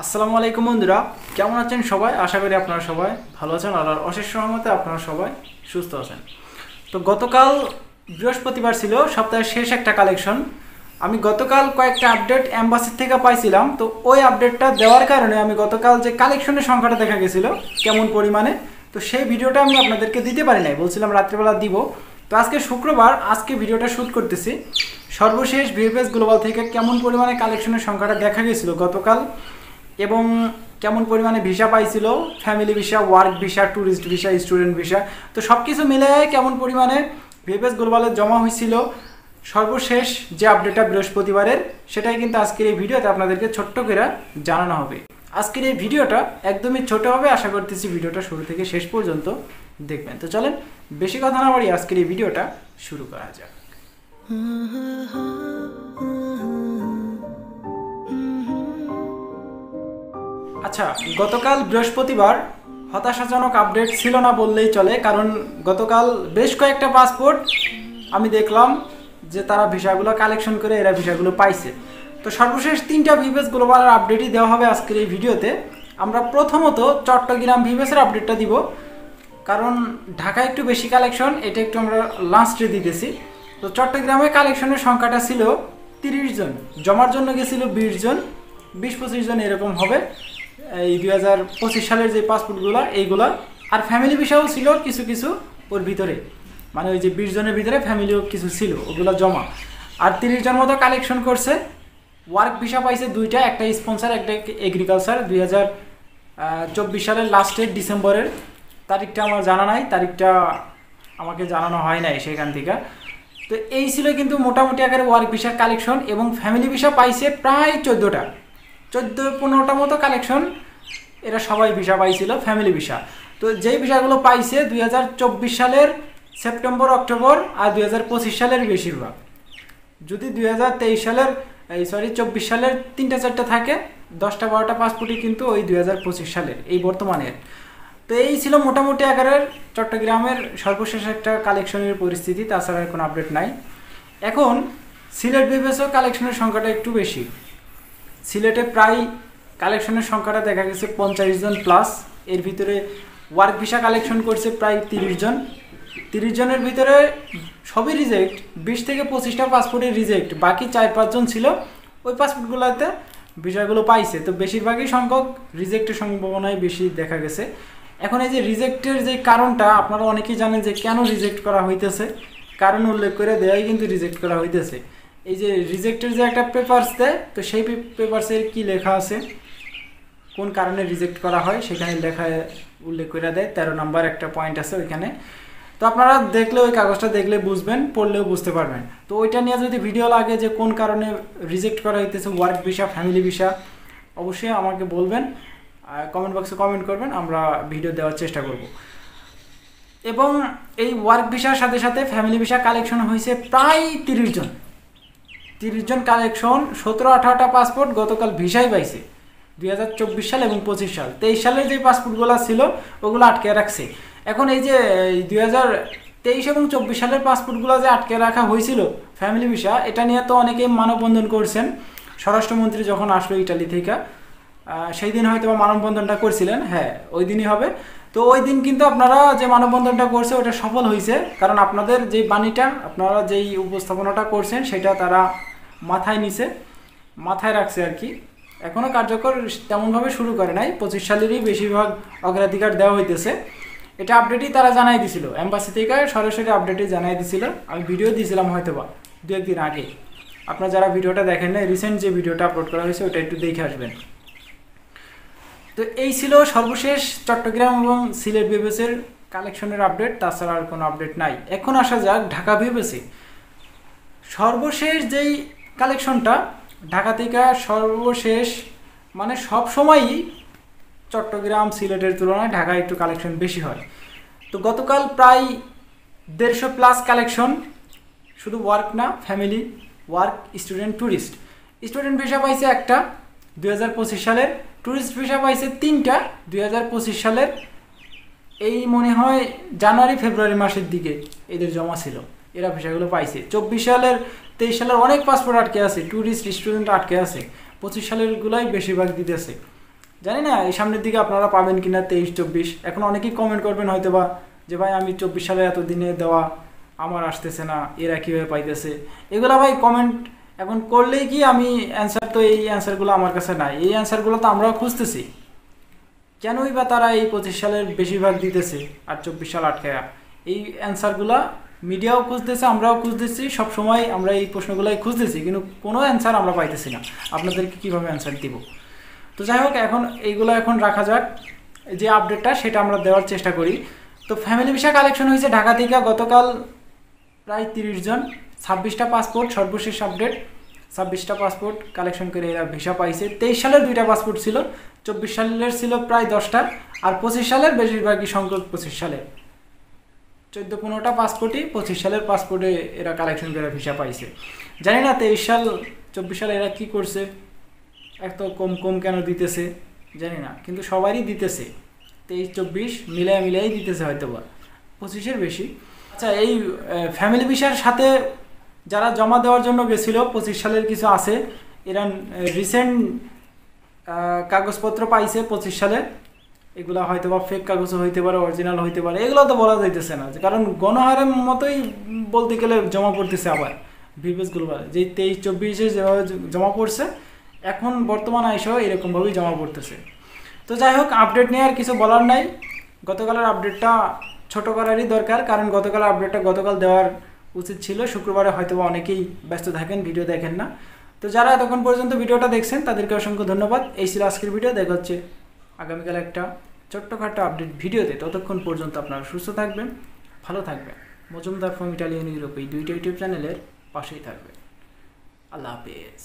আসসালামু আলাইকুম বন্ধুরা, কেমন আছেন সবাই? আশা করি আপনারা সবাই ভালো আছেন। আল্লাহর অশেষ রহমতে আপনারা সবাই সুস্থ আছেন। তো গতকাল বৃহস্পতিবার ছিল সপ্তাহের শেষ একটা কালেকশন। আমি গতকাল কয়েকটা আপডেট এম্বাসি থেকে পাইছিলাম। তো ওই আপডেটটা দেওয়ার কারণে আমি গতকাল যে কালেকশনের সংখ্যাটা দেখা গেছিলো কেমন পরিমাণে, তো সেই ভিডিওটা আমি আপনাদেরকে দিতে পারি নাই, বলছিলাম রাত্রিবেলা দিব। তো আজকে শুক্রবার, আজকে ভিডিওটা শ্যুট করতেছি। সর্বশেষ ভিএফএস গ্লোবাল থেকে কেমন পরিমাণে কালেকশনের সংখ্যাটা দেখা গেছিলো গতকাল, এবং কেমন পরিমাণে ভিসা পাইছিল, family visa, work visa, tourist visa, student visa, তো সব কিছু মিলে কেমন পরিমাণে ভিএফএস গ্লোবালে জমা হয়েছিল সর্বশেষ যে আপডেটটা বৃহস্পতিবারের, সেটাই কিন্তু আজকের এই ভিডিওতে আপনাদেরকে ছোট্ট করে জানানো হবে। আজকের এই ভিডিওটা একদমই ছোট হবে, আশা করতেছি ভিডিওটা শুরু থেকে শেষ পর্যন্ত দেখবেন। তো চলেন বেশি কথা না বাড়িয়ে আজকের এই ভিডিওটা শুরু করা যাক। আচ্ছা, গতকাল বৃহস্পতিবার হতাশাজনক আপডেট ছিল না বললেই চলে, কারণ গতকাল বেশ কয়েকটা পাসপোর্ট আমি দেখলাম যে তারা ভিসাগুলো কালেকশন করে এরা ভিসাগুলো পাইছে। তো সর্বশেষ 3টা ভিএফএস গ্লোবালের আপডেটই দেওয়া হবে আজকের এই ভিডিওতে। আমরা প্রথমত চট্টগ্রাম ভিএফএসের আপডেটটা দিব, কারণ ঢাকায় একটু বেশি কালেকশন, এটা একটু আমরা লাস্টে দিতেছি। তো চট্টগ্রামে কালেকশনের সংখ্যাটা ছিল 30 জন, জমার জন্য গেছিল 20 জন, 20-25 জন এরকম হবে এই 2025 সালের যে পাসপোর্টগুলো এইগুলা। আর ফ্যামিলি ভিসাও ছিল কিছু কিছু ওর ভিতরে, মানে ওই যে 20 জনের ভিতরে ফ্যামিলিও কিছু ছিল, ওগুলো জমা। আর 30 জন মতো কালেকশন করছে। ওয়ার্ক ভিসা পাইছে 2টা, একটা স্পন্সার, একটা এগ্রিকালচার। 2024 সালের লাস্টের ডিসেম্বরের তারিখটা আমার জানা নাই, তারিখটা আমাকে জানানো হয় নাই সেখান থেকে। তো এই ছিল কিন্তু মোটামুটি আকারে ওয়ার্ক ভিসার কালেকশন, এবং ফ্যামিলি ভিসা পাইছে প্রায় 14-15টা মতো কালেকশন। এরা সবাই ভিসা পাইছিল ফ্যামিলি ভিসা। তো যেই ভিসাগুলো পাইছে 2024 সালের সেপ্টেম্বর, অক্টোবর, আর 2025 সালের বেশিরভাগ। যদি 2023 সালের 24 সালের 3-4টা থাকে, 10-12টা পাসপোর্টই কিন্তু ওই 2025 সালের এই বর্তমানের। তো এই ছিল মোটামুটি আকারের চট্টগ্রামের সর্বশেষ একটা কালেকশনের পরিস্থিতি, তাছাড়া কোনো আপডেট নাই। এখন সিলেট ভিএফএসও কালেকশনের সংখ্যাটা একটু বেশি। সিলেটে প্রায় কালেকশনের সংখ্যাটা দেখা গেছে 50 জন প্লাস। এর ভিতরে ওয়ার্ক ভিসা কালেকশন করছে প্রায় 30 জন। 30 জনের ভিতরে সবই রিজেক্ট, 20 থেকে 25টা পাসপোর্টের রিজেক্ট, বাকি 4-5 জন ছিল ওই পাসপোর্টগুলোতে ভিসাগুলো পাইছে। তো বেশিরভাগই সংখ্যক রিজেক্টের সম্ভাবনাই বেশি দেখা গেছে। এখন এই যে রিজেক্টের যে কারণটা আপনারা অনেকেই জানেন যে কেন রিজেক্ট করা হইতেছে, কারণ উল্লেখ করে দেওয়াই কিন্তু রিজেক্ট করা হইতেছে। এই যে রিজেক্টের যে একটা পেপারস দেয়, তো সেই পেপারসের কি লেখা আছে, কোন কারণে রিজেক্ট করা হয় সেখানে লেখা উল্লেখ করে দেয়। 13 নম্বর একটা পয়েন্ট আছে ওইখানে। তো আপনারা দেখলে ওই কাগজটা দেখলে বুঝবেন, পড়লেও বুঝতে পারবেন। তো ওইটা নিয়ে যদি ভিডিও লাগে যে কোন কারণে রিজেক্ট করা হইতেছে ওয়ার্ক ভিসা, ফ্যামিলি ভিসা, অবশ্যই আমাকে বলবেন, কমেন্ট বক্সে কমেন্ট করবেন, আমরা ভিডিও দেওয়ার চেষ্টা করব। এবং এই ওয়ার্ক ভিসার সাথে সাথে ফ্যামিলি ভিসা কালেকশন হয়েছে প্রায় 30 জন। 30 জন কালেকশন, 17-18টা পাসপোর্ট গতকাল ভিসাই পাইছে 2024 সাল এবং 25 সাল। 23 সালের যে পাসপোর্টগুলো ছিল ওগুলো আটকে রাখছে। এখন এই যে 2023 এবং 24 সালের পাসপোর্টগুলো যে আটকে রাখা হয়েছিল ফ্যামিলি ভিসা, এটা নিয়ে তো অনেকেই মানববন্ধন করছেন। স্বরাষ্ট্রমন্ত্রী যখন আসলো ইটালি থেকে, সেই দিন হয়তো মানববন্ধনটা করছিলেন, হ্যাঁ ওই দিনই হবে। তো ওই দিন কিন্তু আপনারা যে মানববন্ধনটা করছে ওটা সফল হয়েছে, কারণ আপনাদের যেই বাণীটা, আপনারা যেই উপস্থাপনাটা করছেন সেটা তারা মাথায় নিছে, মাথায় রাখছে আর কি। এখনও কার্যকর তেমনভাবে শুরু করে নাই, 25 সালেরই বেশিরভাগ অগ্রাধিকার দেওয়া হইতেছে। এটা আপডেটই তারা জানাই দিছিল, এম্বাসি থেকে সরাসরি আপডেটই জানাই দিছিল। আমি ভিডিও দিয়েছিলাম হয়তো বা 2-1 দিন আগে। আপনারা যারা ভিডিওটা দেখেন না, রিসেন্ট যে ভিডিওটা আপলোড করা হয়েছে ওটা একটু দেখে আসবেন। তো এই ছিল সর্বশেষ চট্টগ্রাম এবং সিলেট ভিএফএসের কালেকশনের আপডেট, তাছাড়া আর কোনো আপডেট নাই। এখন আসা যাক ঢাকা ভিএফএসে। সর্বশেষ যেই কালেকশনটা ঢাকা থেকে সর্বশেষ, মানে সব সময়ই চট্টগ্রাম সিলেটের তুলনায় ঢাকায় একটু কালেকশন বেশি হয়। তো গতকাল প্রায় 150+ কালেকশন, শুধু ওয়ার্ক না, family, work, student, tourist. Student visa পাইছে একটা 2025 সালের, ট্যুরিস্ট ভিসা পাইছে 3টা 2025 সালের। এই মনে হয় জানুয়ারি-ফেব্রুয়ারি মাসের দিকে এদের জমা ছিল, এরা ভিসাগুলো পাইছে। 24 সালের, 23 সালের অনেক পাসপোর্ট আটকে আছে, ট্যুরিস্ট, স্টুডেন্ট আটকে আছে। 25 সালের গুলাই বেশিরভাগ দিতেছে। জানি না এই সামনের দিকে আপনারা পাবেন কিনা 23-24। এখন অনেকেই কমেন্ট করবেন হয়তো বা যে ভাই আমি 24 সালে এত দিনে দেওয়া আমার আসতেছে না, এরা কীভাবে পাইতেছে। এগুলা ভাই কমেন্ট এখন করলেই কি আমি অ্যান্সার, তো এই অ্যান্সারগুলো আমার কাছে নাই, এই অ্যান্সারগুলো তো আমরাও খুঁজতেছি। কেনই বা তারা এই 25 সালের বেশিরভাগ দিতেছে আর 24 সাল আটকায়া? এই অ্যান্সারগুলা মিডিয়াও খুঁজতেছে, আমরাও খুঁজতেছি, সব সময় আমরা এই প্রশ্নগুলাই খুঁজতেছি, কিন্তু কোনো অ্যান্সার আমরা পাইতেছি না। আপনাদেরকে কীভাবে অ্যান্সার দিব? তো যাই হোক, এখন এইগুলো এখন রাখা যাক, যে আপডেটটা সেটা আমরা দেওয়ার চেষ্টা করি। তো ফ্যামিলি ভিসা কালেকশন হয়েছে ঢাকা থেকে গতকাল প্রায় 30 জন, 26টা পাসপোর্ট, সর্বশেষ আপডেট 26টা পাসপোর্ট কালেকশন করে এরা ভিসা পাইছে। 23 সালের 2টা পাসপোর্ট ছিল, 24 সালের ছিল প্রায় 10টা, আর 25 সালের বেশিরভাগই সংখ্যক 25 সালের 14-15টা পাসপোর্টই 25 সালের পাসপোর্টে এরা কালেকশন করে ভিসা পাইছে। জানি না 23 সাল 24 সালে এরা কী করছে, এত কম কম কেন দিতেছে জানি না, কিন্তু সবারই দিতেছে 23-24 মিলাই দিতেছে, হয়তো বা 25-এর বেশি। আচ্ছা, এই ফ্যামিলি ভিসার সাথে যারা জমা দেওয়ার জন্য গেছিলো 25 সালের কিছু আছে, এরা রিসেন্ট কাগজপত্র পাইছে 25 সালে। এগুলো হয়তো বা ফেক কাগজও হইতে পারে, অরিজিনাল হইতে পারে, এগুলো তো বলা যাইতেছে না, কারণ গণহারের মতোই বলতে গেলে জমা পড়তেছে। আবার ভিভিএসগুলো যে 23-24-এ যেভাবে জমা পড়ছে, এখন বর্তমান আইসেও এরকমভাবেই জমা পড়তেছে। তো যাই হোক, আপডেট নিয়ে আর কিছু বলার নাই। গতকালের আপডেটটা ছোট করারই দরকার, কারণ গতকালের আপডেটটা গতকাল দেওয়ার উচিত ছিল। শুক্রবারে হয়তো অনেকেই ব্যস্ত থাকেন, ভিডিও দেখেন না। তো যারা এতক্ষণ পর্যন্ত ভিডিওটা দেখছেন তাদেরকে অসংখ্য ধন্যবাদ। এই ছিল আজকের ভিডিও। দেখা হচ্ছে আগামীকাল একটা ছোট্টখাটো আপডেট ভিডিওতে। ততক্ষণ পর্যন্ত আপনারা সুস্থ থাকবেন, ভালো থাকবেন। মজুমদার ফ্রম ইটালিয়ান ইউরোপ এই 2টা ইউটিউব চ্যানেলের পাশেই থাকবেন। আল্লাহ হাফেজ।